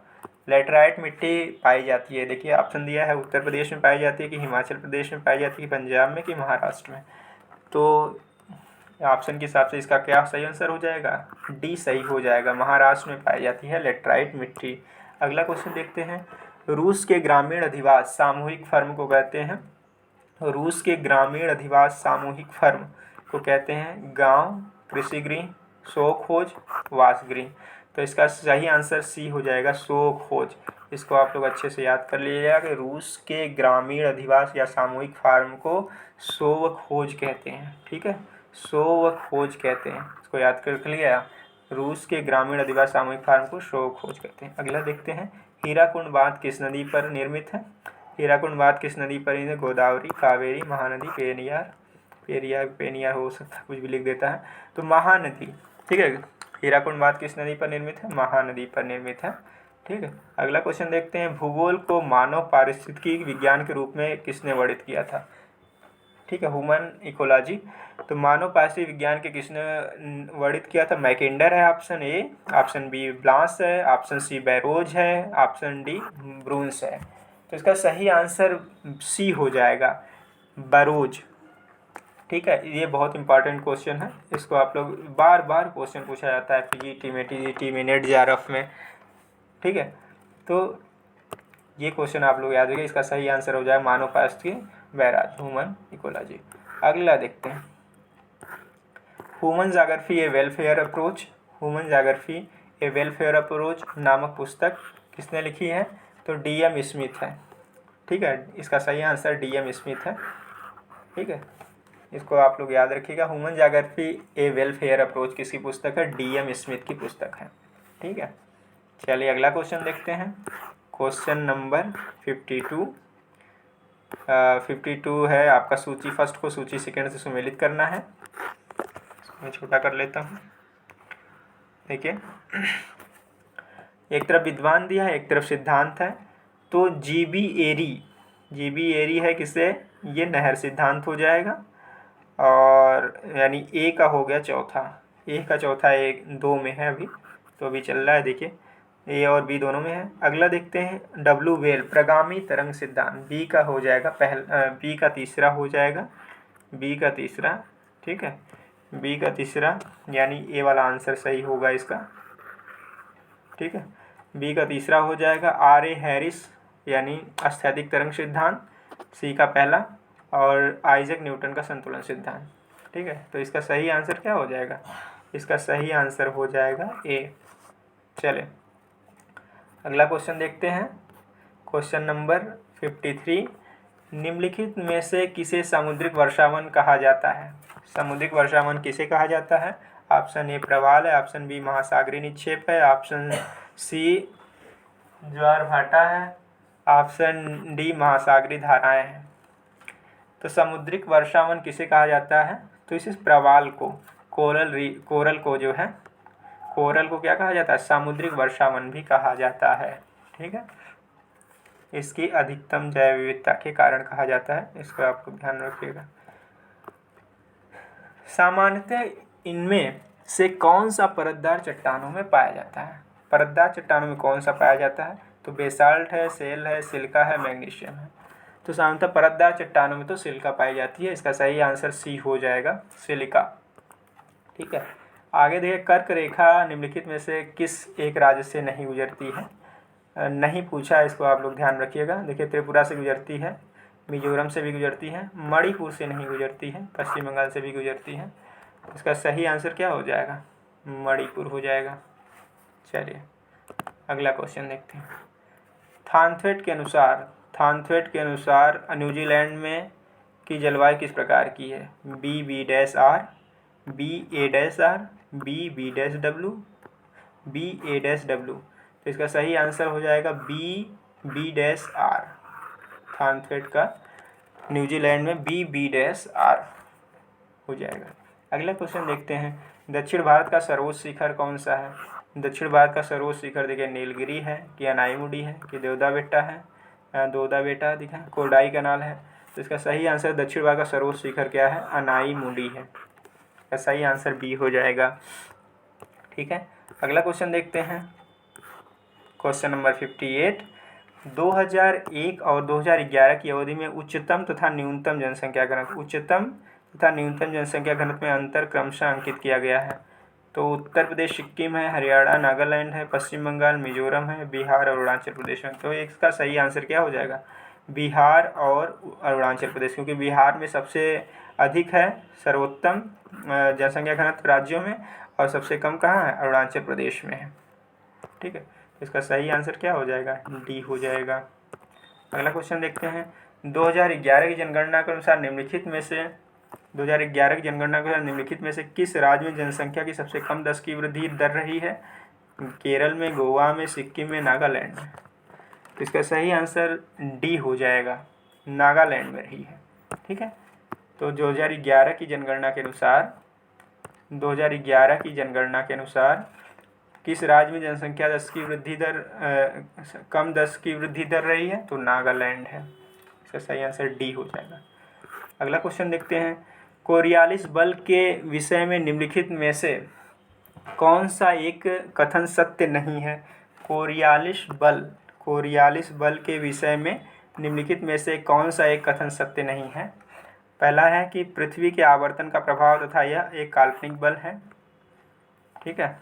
लेटराइट मिट्टी पाई जाती है, देखिए ऑप्शन दिया है उत्तर प्रदेश में पाई जाती है कि हिमाचल प्रदेश में पाई जाती है, पंजाब में कि महाराष्ट्र में। तो ऑप्शन के हिसाब से इसका क्या सही आंसर हो जाएगा? डी सही हो जाएगा, महाराष्ट्र में पाई जाती है लेटराइट मिट्टी। अगला क्वेश्चन देखते हैं। रूस के ग्रामीण अधिवास सामूहिक फर्म को कहते हैं? रूस के ग्रामीण अधिवास सामूहिक फर्म को कहते हैं गांव, कृषिगृह, शोखोज, वासगृह। तो इसका सही आंसर सी हो जाएगा, शोखोज। इसको आप लोग अच्छे से याद कर लीजिएगा कि रूस के ग्रामीण अधिवास या सामूहिक फार्म को शोखोज कहते हैं। ठीक है, शोखोज कहते हैं, इसको याद कर लिया। रूस के ग्रामीण अधिवास सामूहिक फार्म को शोखोज कहते हैं। अगला देखते हैं। हीराकुंड बांध किस नदी पर निर्मित है? हीराकुंड बांध किस नदी पर निर्मित? गोदावरी, कावेरी, महानदी, पेरियार। पेरियार पेनियार हो सकता है, कुछ भी लिख देता है। तो महानदी। ठीक है, हीराकुंड बांध किस नदी पर निर्मित है? महानदी पर निर्मित है। ठीक है, अगला क्वेश्चन देखते हैं। भूगोल को मानव पारिस्थितिकी विज्ञान के रूप में किसने वर्णित किया था? ठीक है, ह्यूमन इकोलॉजी। तो मानव पारिस्थितिकी विज्ञान के किसने वर्णित किया था? मैकेंडर है ऑप्शन ए, ऑप्शन बी ब्लांस है, ऑप्शन सी बैरोज है, ऑप्शन डी ब्रूंस है। तो इसका सही आंसर सी हो जाएगा, बैरोज। ठीक है, ये बहुत इंपॉर्टेंट क्वेश्चन है, इसको आप लोग बार बार क्वेश्चन पूछा जाता है पीजीटी में, टीजीटी में, नेट जेआरएफ में। ठीक है, तो ये क्वेश्चन आप लोग याद रखिए। इसका सही आंसर हो जाएगा मानव पारिस्थितिकी बैराज, ह्यूमन इकोलॉजी। अगला देखते हैं। ह्यूमन ज्योग्राफी ए वेलफेयर अप्रोच, ह्यूमन ज्योग्राफी ए वेलफेयर अप्रोच नामक पुस्तक किसने लिखी है? तो डीएम स्मिथ है। ठीक है, इसका सही आंसर डीएम स्मिथ है। ठीक है, इसको आप लोग याद रखिएगा। ह्यूमन ज्योग्राफी ए वेलफेयर अप्रोच किसकी पुस्तक है? डीएम स्मिथ की पुस्तक है। ठीक है, चलिए अगला क्वेश्चन देखते हैं। Question number 52। 52 है आपका सूची फर्स्ट को सूची सेकंड से सुमेलित करना है। मैं छोटा कर लेता हूँ। देखिए एक तरफ विद्वान दिया है, एक तरफ सिद्धांत है। तो जीबी एरी है किसे? ये नहर सिद्धांत हो जाएगा। और यानी ए का हो गया चौथा, ए का चौथा एक दो में है अभी, तो अभी चल रहा है। देखिए ए और बी दोनों में है। अगला देखते हैं डब्ल्यू वेल प्रगामी तरंग सिद्धांत, बी का हो जाएगा बी का तीसरा हो जाएगा, बी का तीसरा। ठीक है, बी का तीसरा यानी ए वाला आंसर सही होगा इसका। ठीक है, बी का तीसरा हो जाएगा आर ए हैरिस यानी अस्थैतिक तरंग सिद्धांत, सी का पहला, और आइजैक न्यूटन का संतुलन सिद्धांत। ठीक है, तो इसका सही आंसर क्या हो जाएगा? इसका सही आंसर हो जाएगा ए। चले अगला क्वेश्चन देखते हैं। Question number 53। निम्नलिखित में से किसे सामुद्रिक वर्षावन कहा जाता है? सामुद्रिक वर्षावन किसे कहा जाता है? ऑप्शन ए प्रवाल है, ऑप्शन बी महासागरीय निक्षेप है, ऑप्शन सी ज्वार भाटा है, ऑप्शन डी महासागरीय धाराएं हैं। तो सामुद्रिक वर्षावन किसे कहा जाता है? तो इसे प्रवाल को, कोरल को जो है, कोरल को क्या कहा जाता है? सामुद्रिक वर्षावन भी कहा जाता है। ठीक है, इसकी अधिकतम जैव विविधता के कारण कहा जाता है, इसको आपको ध्यान रखिएगा। सामान्यतः इनमें से कौन सा परतदार चट्टानों में पाया जाता है? परतदार चट्टानों में कौन सा पाया जाता है? तो बेसाल्ट है, सेल है, सिलिका है, मैग्नीशियम है। तो सामान्यतः परतदार चट्टानों में तो सिलिका पाई जाती है, इसका सही आंसर सी हो जाएगा, सिलिका। ठीक है, आगे देखिए, कर्क रेखा निम्नलिखित में से किस एक राज्य से नहीं गुजरती है? नहीं पूछा, इसको आप लोग ध्यान रखिएगा। देखिए, त्रिपुरा से गुजरती है, मिजोरम से भी गुजरती है, मणिपुर से नहीं गुजरती है, पश्चिम बंगाल से भी गुजरती है। इसका सही आंसर क्या हो जाएगा? मणिपुर हो जाएगा। चलिए अगला क्वेश्चन देखते हैं। थानथवेट के अनुसार न्यूजीलैंड में की जलवायु किस प्रकार की है? BB-R, BA-R, BB-W, BA-W। तो इसका सही आंसर हो जाएगा BB-R। थानथवेट का न्यूजीलैंड में BB-R हो जाएगा। अगला क्वेश्चन देखते हैं। दक्षिण भारत का सर्वोच्च शिखर कौन सा है? दक्षिण भारत का सर्वोच्च शिखर देखिए, नीलगिरी है कि अनाईमुडी है कि देवदा बेटा है, दोदा बेटा दिखा, कोडाई कनाल है। तो इसका सही आंसर दक्षिण भारत का सर्वोच्च शिखर क्या है? अनाईमुडी है। इसका सही आंसर बी हो जाएगा। ठीक है, अगला क्वेश्चन देखते हैं। Question number 58। 2001 और 2011 की अवधि में उच्चतम तथा न्यूनतम जनसंख्या घनत्व में अंतर क्रमशः अंकित किया गया है। तो उत्तर प्रदेश, सिक्किम है, हरियाणा, नागालैंड है, पश्चिम बंगाल, मिजोरम है, बिहार और अरुणाचल प्रदेश है। तो इसका सही आंसर क्या हो जाएगा? बिहार और अरुणाचल प्रदेश, क्योंकि बिहार में सबसे अधिक है सर्वोत्तम जनसंख्या घनत्व राज्यों में, और सबसे कम कहाँ है? अरुणाचल प्रदेश में है। ठीक है, इसका सही आंसर क्या हो जाएगा? डी हो जाएगा। अगला क्वेश्चन देखते हैं। 2011 की जनगणना के अनुसार निम्नलिखित में से किस राज्य में जनसंख्या की सबसे कम 10 की वृद्धि दर रही है? केरल में, गोवा में, सिक्किम में, नागालैंड में। तो इसका सही आंसर डी हो जाएगा, नागालैंड में रही है। ठीक है, तो 2011 की जनगणना के अनुसार किस राज्य में जनसंख्या 10 की वृद्धि दर कम 10 की वृद्धि दर रही है? तो नागालैंड है। इसका सही आंसर डी हो जाएगा। अगला क्वेश्चन देखते हैं। कोरियालिस बल के विषय में निम्नलिखित में से कौन सा एक कथन सत्य नहीं है? कोरियालिस बल के विषय में निम्नलिखित में से कौन सा एक कथन सत्य नहीं है? पहला है कि पृथ्वी के आवर्तन का प्रभाव तथा यह एक काल्पनिक बल है। ठीक है,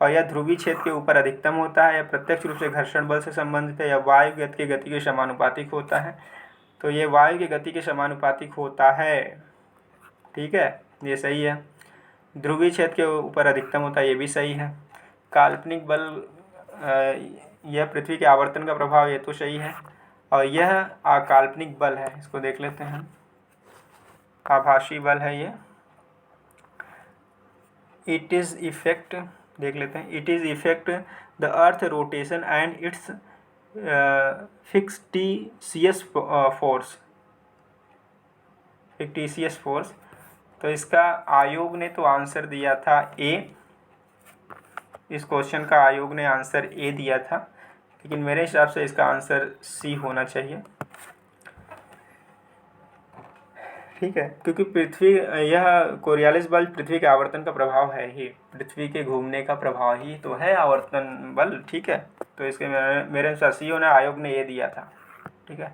और यह ध्रुवीय क्षेत्र के ऊपर अधिकतम होता है, या प्रत्यक्ष रूप से घर्षण बल से संबंधित है, या वायु की गति के समानुपातिक होता है। तो ये वायु की गति के समानुपातिक होता है। ठीक है, ये सही है। ध्रुवीय क्षेत्र के ऊपर अधिकतम होता है, ये भी सही है। काल्पनिक बल, यह पृथ्वी के आवर्तन का प्रभाव, ये तो सही है। और यह अकाल्पनिक बल है, इसको देख लेते हैं। आभासी बल है ये। इट इज़ इफेक्ट देख लेते हैं। It is effect the earth rotation and it's fictitious force. तो इसका आयोग ने तो आंसर दिया था ए। इस क्वेश्चन का आयोग ने आंसर ए दिया था, लेकिन मेरे हिसाब से इसका आंसर सी होना चाहिए। ठीक है, क्योंकि यह कोरियालिस बल पृथ्वी के आवर्तन का प्रभाव है ही, पृथ्वी के घूमने का प्रभाव ही तो है आवर्तन बल। ठीक है, तो इसके मेरे अनुसार सी होना, आयोग ने ये दिया था। ठीक है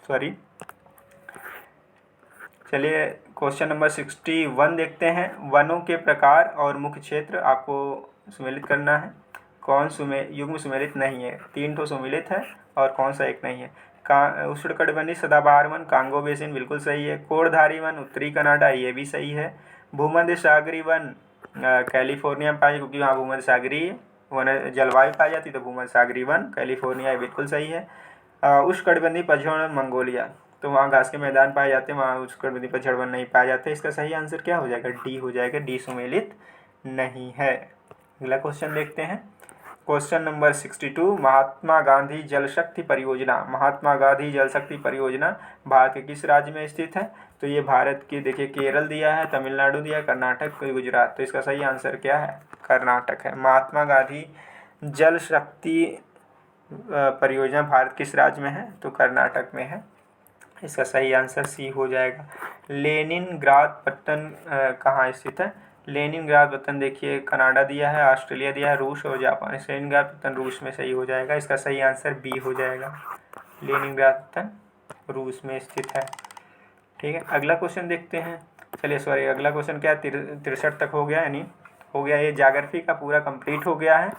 सॉरी। चलिए क्वेश्चन नंबर 61 देखते हैं। वनों के प्रकार और मुख्य क्षेत्र आपको सुमेलित करना है। कौन युग्म सुमेलित नहीं है? 3 तो सुमेलित है, और कौन सा एक नहीं है? उष्णकटिबंधीय सदाबहार वन, कांगो बेसिन, बिल्कुल सही है। कोरधारी वन, उत्तरी कनाडा, ये भी सही है। भूमध्य सागरी वन, कैलिफोर्निया में पाई, क्योंकि वहाँ भूमध्य सागरी वन जलवायु पाई जाती, तो भूमध्य सागरी वन कैलिफोर्निया, बिल्कुल सही है। उष्णकटिबंधीय पतझड़ वन, मंगोलिया, तो वहाँ घास के मैदान पाए जाते हैं, वहाँ उष्णकटिबंधीय पतझड़ वन नहीं पाए जाते। इसका सही आंसर क्या हो जाएगा? डी हो जाएगा, डी सुमेलित नहीं है। अगला क्वेश्चन देखते हैं। क्वेश्चन नंबर 62, महात्मा गांधी जल शक्ति परियोजना, महात्मा गांधी जल शक्ति परियोजना भारत के किस राज्य में स्थित है? तो ये भारत की, देखिए केरल दिया है, तमिलनाडु दिया है, कर्नाटक, गुजरात। तो इसका सही आंसर क्या है? कर्नाटक है। महात्मा गांधी जल शक्ति परियोजना भारत किस राज्य में है? तो कर्नाटक में है। इसका सही आंसर सी हो जाएगा। लेनिनग्राद पत्तन कहाँ स्थित है? लेनिनग्राद पत्तन देखिए कनाडा दिया है, ऑस्ट्रेलिया दिया है, रूस और जापान। लेनिनग्राद पत्तन रूस में सही हो जाएगा। इसका सही आंसर बी हो जाएगा। लेनिनग्राद पत्तन रूस में स्थित है। ठीक है, अगला क्वेश्चन देखते हैं। चलिए सॉरी, अगला क्वेश्चन क्या है? 63 तक हो गया, यानी हो गया ये ज्योग्राफी का पूरा कंप्लीट हो गया है।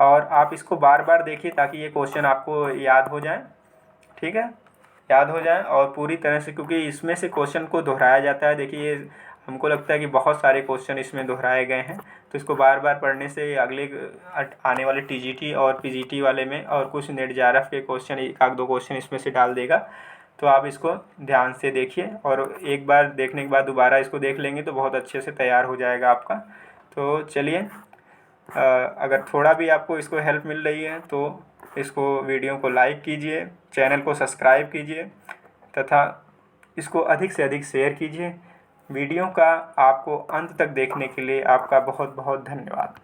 और आप इसको बार बार देखिए ताकि ये क्वेश्चन आपको याद हो जाए। ठीक है, याद हो जाए और पूरी तरह से, क्योंकि इसमें से क्वेश्चन को दोहराया जाता है। देखिए ये हमको लगता है कि बहुत सारे क्वेश्चन इसमें दोहराए गए हैं, तो इसको बार बार पढ़ने से अगले आने वाले टीजीटी और पीजीटी वाले में और कुछ नेट जेआरएफ के क्वेश्चन, एक आध दो क्वेश्चन इसमें से डाल देगा। तो आप इसको ध्यान से देखिए और एक बार देखने के बाद दोबारा इसको देख लेंगे तो बहुत अच्छे से तैयार हो जाएगा आपका। तो चलिए, अगर थोड़ा भी आपको इसको हेल्प मिल रही है तो इसको वीडियो को लाइक कीजिए, चैनल को सब्सक्राइब कीजिए तथा इसको अधिक से अधिक शेयर कीजिए। वीडियो का आपको अंत तक देखने के लिए आपका बहुत बहुत धन्यवाद।